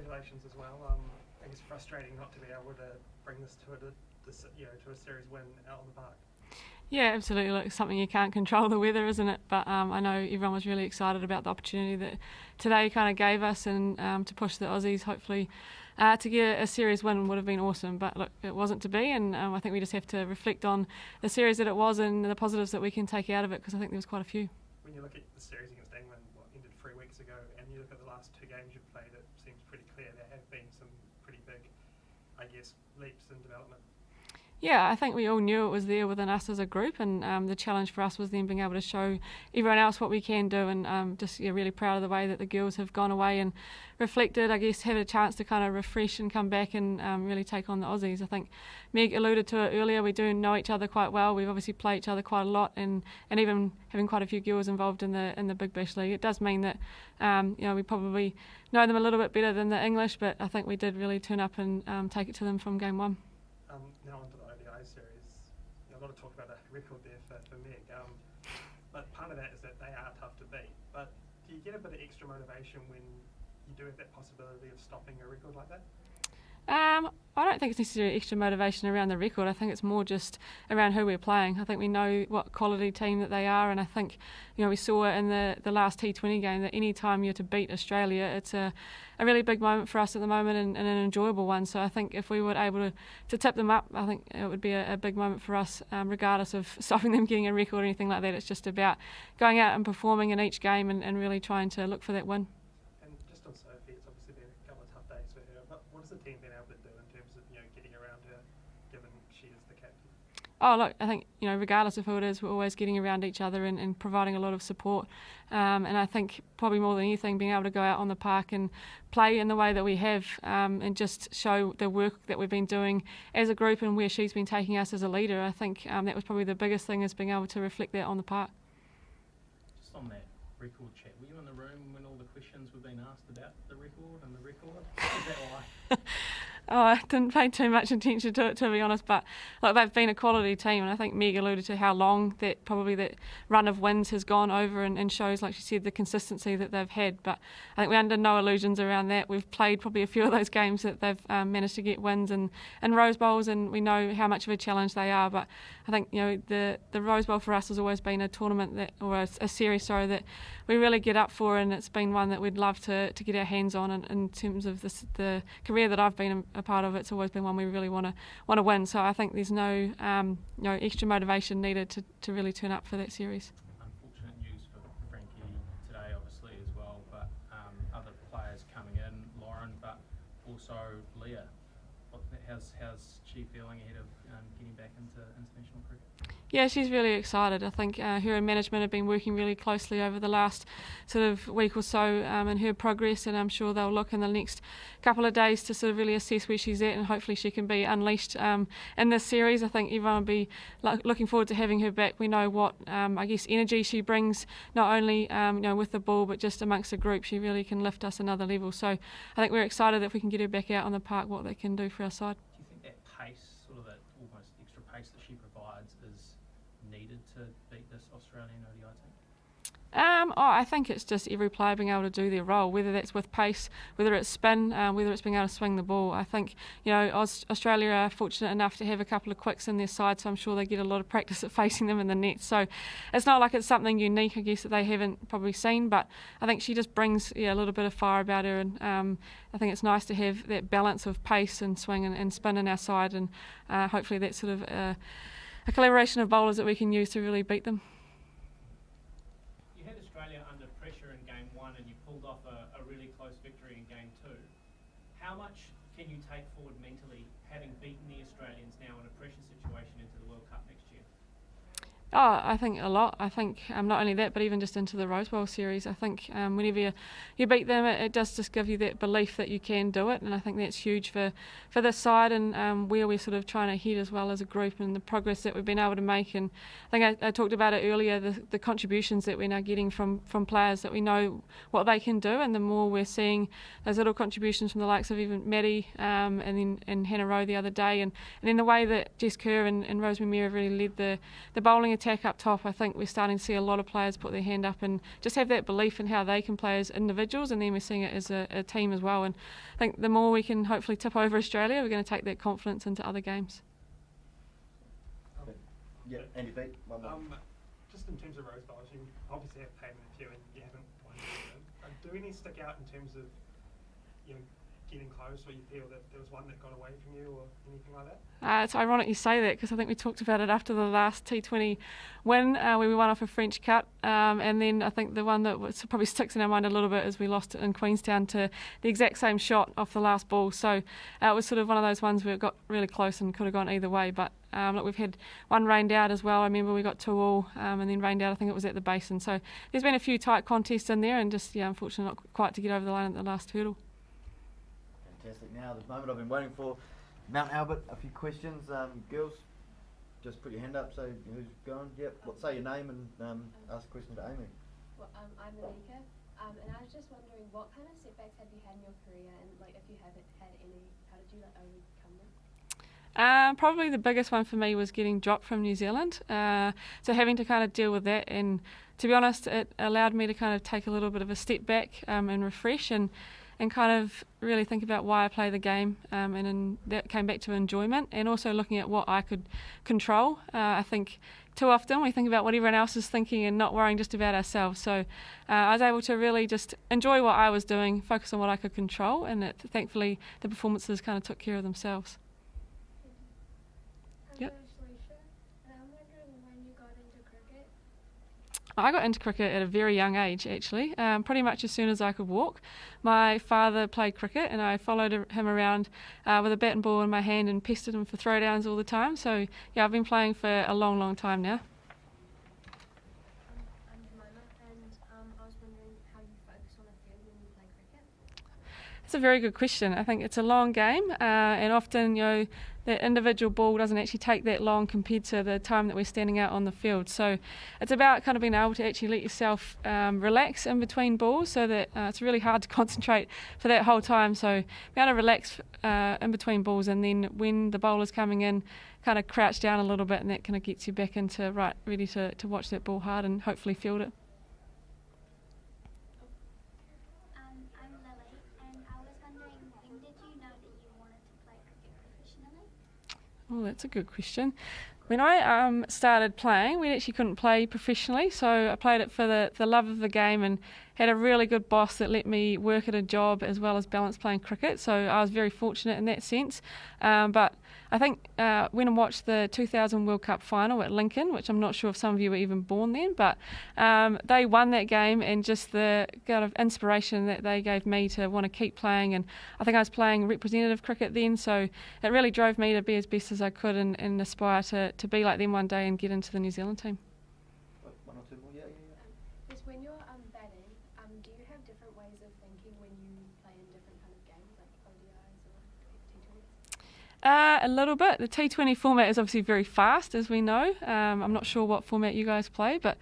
congratulations as well. I guess frustrating not to be able to bring this to a series win out on the park. Yeah, absolutely. Look, it's something you can't control, the weather, isn't it? But I know everyone was really excited about the opportunity that today kind of gave us, and to push the Aussies, hopefully, to get a series win would have been awesome. But look, it wasn't to be, and I think we just have to reflect on the series that it was and the positives that we can take out of it, because I think there was quite a few. When you look at the series against England, what ended 3 weeks ago, and you look at the last 2 games you've played, it seems pretty clear there have been some pretty big, I guess, leaps in development. Yeah, I think we all knew it was there within us as a group, and the challenge for us was then being able to show everyone else what we can do, and just really proud of the way that the girls have gone away and reflected, I guess, had a chance to kind of refresh and come back and really take on the Aussies. I think Meg alluded to it earlier, we do know each other quite well. We've obviously played each other quite a lot, and even having quite a few girls involved in the Big Bash League, it does mean that we probably know them a little bit better than the English, but I think we did really turn up and take it to them from game one. Now onto the ODI series. A lot of talk about a record there for Meg, but part of that is that they are tough to beat. But do you get a bit of extra motivation when you do have that possibility of stopping a record like that? I don't think it's necessarily extra motivation around the record. I think it's more just around who we're playing. I think we know what quality team that they are, and I think we saw in the last T20 game that any time you're to beat Australia, it's a really big moment for us at the moment, and an enjoyable one. So I think if we were able to tip them up, I think it would be a big moment for us, regardless of stopping them getting a record or anything like that. It's just about going out and performing in each game and really trying to look for that win. And just on Sophie, it's obviously been a couple of tough days for her. But what has the team been able to do in terms of getting around her, given she is the captain? Oh, look, I think, regardless of who it is, we're always getting around each other and providing a lot of support. And I think probably more than anything, being able to go out on the park and play in the way that we have, and just show the work that we've been doing as a group and where she's been taking us as a leader. I think that was probably the biggest thing, is being able to reflect that on the park. Just on that record chat, were you in the room when all the questions were being asked about the record and the record? Is that why? Oh, I didn't pay too much attention to it, to be honest, but look, they've been a quality team, and I think Meg alluded to how long that run of wins has gone over, and shows, like she said, the consistency that they've had. But I think we're under no illusions around that. We've played probably a few of those games that they've managed to get wins and Rose Bowls, and we know how much of a challenge they are. But I think the Rose Bowl for us has always been a tournament or a series, that we really get up for, and it's been one that we'd love to get our hands on. And in terms of the career that I've been a part of, it's always been one we really want to win. So I think there's no extra motivation needed to really turn up for that series. Unfortunate news for Frankie today, obviously, as well, but other players coming in, Lauren, but also Leah. How's she feeling ahead of getting back into international cricket? Yeah, she's really excited. I think her and management have been working really closely over the last sort of week or so in her progress, and I'm sure they'll look in the next couple of days to sort of really assess where she's at, and hopefully she can be unleashed in this series. I think everyone will be looking forward to having her back. We know what I guess energy she brings, not only with the ball, but just amongst the group. She really can lift us another level. So I think we're excited if we can get her back out on the park, what they can do for our side. Do you think that pace, sort of that almost extra pace that she provides, is needed to beat this Australian ODI team? I think it's just every player being able to do their role, whether that's with pace, whether it's spin, whether it's being able to swing the ball. I think Australia are fortunate enough to have a couple of quicks in their side, so I'm sure they get a lot of practice at facing them in the net. So it's not like it's something unique, I guess, that they haven't probably seen, but I think she just brings a little bit of fire about her, and I think it's nice to have that balance of pace and swing and spin in our side, and hopefully that's sort of a collaboration of bowlers that we can use to really beat them. You had Australia under pressure in game 1 and you pulled off a really close victory in game 2. How much can you take forward mentally, having beaten the Australians now in a pressure situation into the World Cup next year? Oh, I think a lot. I think not only that, but even just into the Rose Bowl series. I think whenever you beat them, it does just give you that belief that you can do it, and I think that's huge for this side, and where we're sort of trying to head as well as a group, and the progress that we've been able to make. And I think I talked about it earlier, the contributions that we're now getting from players that we know what they can do, and the more we're seeing those little contributions from the likes of even Maddie and Hannah Rowe the other day, and then the way that Jess Kerr and Rosemary Muir have really led the bowling attack attack up top, I think we're starting to see a lot of players put their hand up and just have that belief in how they can play as individuals, and then we're seeing it as a team as well. And I think the more we can hopefully tip over Australia, we're going to take that confidence into other games. Yeah, Andy B, one more. Just in terms of rose bowls, you obviously have played in a few and you haven't won them. Do any stick out in terms of, you know, getting close, or you feel that there was one that got away from you or anything like that? It's ironic you say that, because I think we talked about it after the last T20 win where we won off a French Cup, and then I think the one that probably sticks in our mind a little bit is we lost in Queenstown to the exact same shot off the last ball. So it was sort of one of those ones where it got really close and could have gone either way. But look, we've had one rained out as well. I remember we got 2-2 and then rained out. I think it was at the Basin. So there's been a few tight contests in there, and just unfortunately not quite to get over the line at the last hurdle. Fantastic. Now, the moment I've been waiting for. Mount Albert, a few questions. Girls, just put your hand up, so who's going? Yep. Say your name and ask a question to Amy. Well, I'm Malika, and I was just wondering, what kind of setbacks have you had in your career, and like if you haven't had any, how did you overcome them? Probably the biggest one for me was getting dropped from New Zealand. So having to kind of deal with that, and to be honest, it allowed me to kind of take a little bit of a step back and refresh and kind of really think about why I play the game, and that came back to enjoyment, and also looking at what I could control. I think too often we think about what everyone else is thinking and not worrying just about ourselves. So I was able to really just enjoy what I was doing, focus on what I could control, and thankfully the performances kind of took care of themselves. Yep. I got into cricket at a very young age, actually, pretty much as soon as I could walk. My father played cricket, and I followed him around with a bat and ball in my hand and pestered him for throwdowns all the time. So, yeah, I've been playing for a long, long time now. I'm Jemima, and I was wondering how you focus on a field when you play cricket. It's a very good question. I think it's a long game, and often, the individual ball doesn't actually take that long compared to the time that we're standing out on the field. So it's about kind of being able to actually let yourself relax in between balls, so that it's really hard to concentrate for that whole time. So be able to relax in between balls, and then when the bowler's coming in, kind of crouch down a little bit, and that kind of gets you back into ready to watch that ball hard and hopefully field it. I'm Lily, and I was wondering, when did you know that you wanted to play cricket professionally? Oh, that's a good question. When I started playing, we actually couldn't play professionally, so I played it for the love of the game, and had a really good boss that let me work at a job as well as balance playing cricket, so I was very fortunate in that sense. But I think when I watched the 2000 World Cup final at Lincoln, which I'm not sure if some of you were even born then, but they won that game, and just the kind of inspiration that they gave me to want to keep playing, and I think I was playing representative cricket then, so it really drove me to be as best as I could and aspire to be like them one day and get into the New Zealand team. One or two more, yeah. Just when you're batting, do you have different ways of thinking when you play in different kind of games, like ODIs or T20s? A little bit. The T20 format is obviously very fast, as we know. I'm not sure what format you guys play, but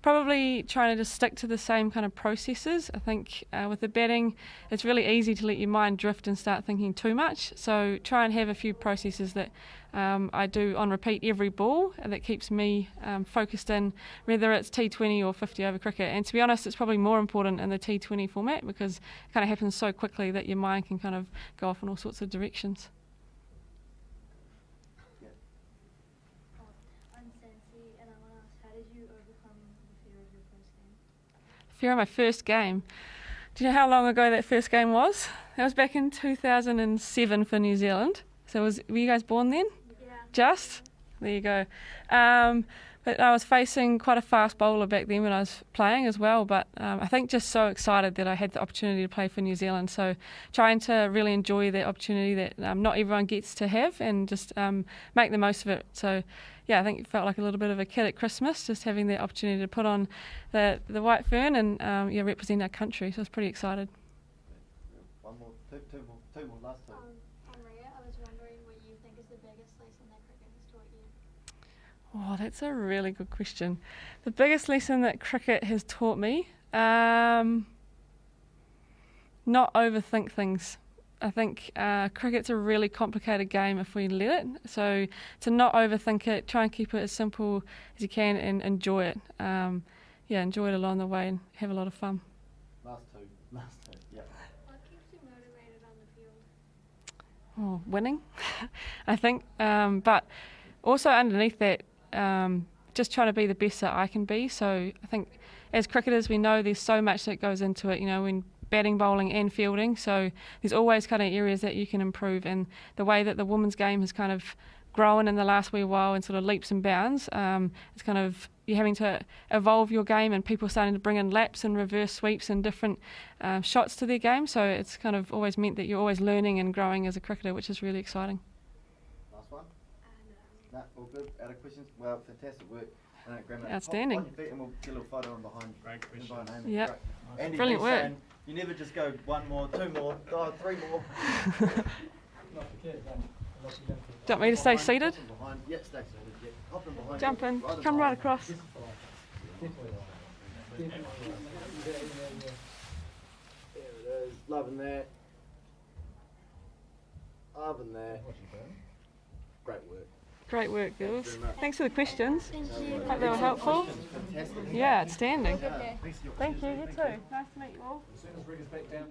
probably trying to just stick to the same kind of processes. I think with the batting, it's really easy to let your mind drift and start thinking too much. So try and have a few processes that I do on repeat every ball, and that keeps me focused in, whether it's T20 or 50 over cricket. And to be honest, it's probably more important in the T20 format, because it kind of happens so quickly that your mind can kind of go off in all sorts of directions. I'm Sancy, and I want to ask, how did you overcome the fear of your first game? Fear of my first game. Do you know how long ago that first game was? That was back in 2007 for New Zealand. So were you guys born then? Yeah. Just? There you go. But I was facing quite a fast bowler back then when I was playing as well, but I think just so excited that I had the opportunity to play for New Zealand, so trying to really enjoy that opportunity that not everyone gets to have, and just make the most of it. So yeah, I think it felt like a little bit of a kid at Christmas, just having the opportunity to put on the white fern and represent our country, so I was pretty excited. One more, two more, last two. I'm Leah. I was wondering what you think is the biggest lesson that cricket has taught you. Oh, that's a really good question. The biggest lesson that cricket has taught me, not overthink things. I think cricket's a really complicated game if we let it. So to not overthink it, try and keep it as simple as you can and enjoy it. Enjoy it along the way and have a lot of fun. Last two, yeah. What keeps you motivated on the field? Oh, winning, I think. But also underneath that, just trying to be the best that I can be. So I think as cricketers, we know there's so much that goes into it, when batting, bowling and fielding. So there's always kind of areas that you can improve. And the way that the women's game has kind of grown in the last wee while in sort of leaps and bounds, it's kind of, you're having to evolve your game, and people starting to bring in laps and reverse sweeps and different shots to their game. So it's kind of always meant that you're always learning and growing as a cricketer, which is really exciting. Last one? No, all good. Out of questions? Well, fantastic work. Outstanding. Hop on your feet and we'll get a little photo on behind. Great question. Yep. Andy, Brilliant keeps work. saying, you never just go 1 more, 2 more, 3 more. Do you want me to stay seated? Yeah, stay seated. Yeah. Hop in behind. Jump in. Right Come right across. There it is. Loving that. Loving that. Great work. Great work, girls. very much. Thanks for the questions. Thank you. Hope they were helpful. Fantastic. Yeah, outstanding. Good day. Thank you. You too. Nice to meet you all. As soon as Rig is back down,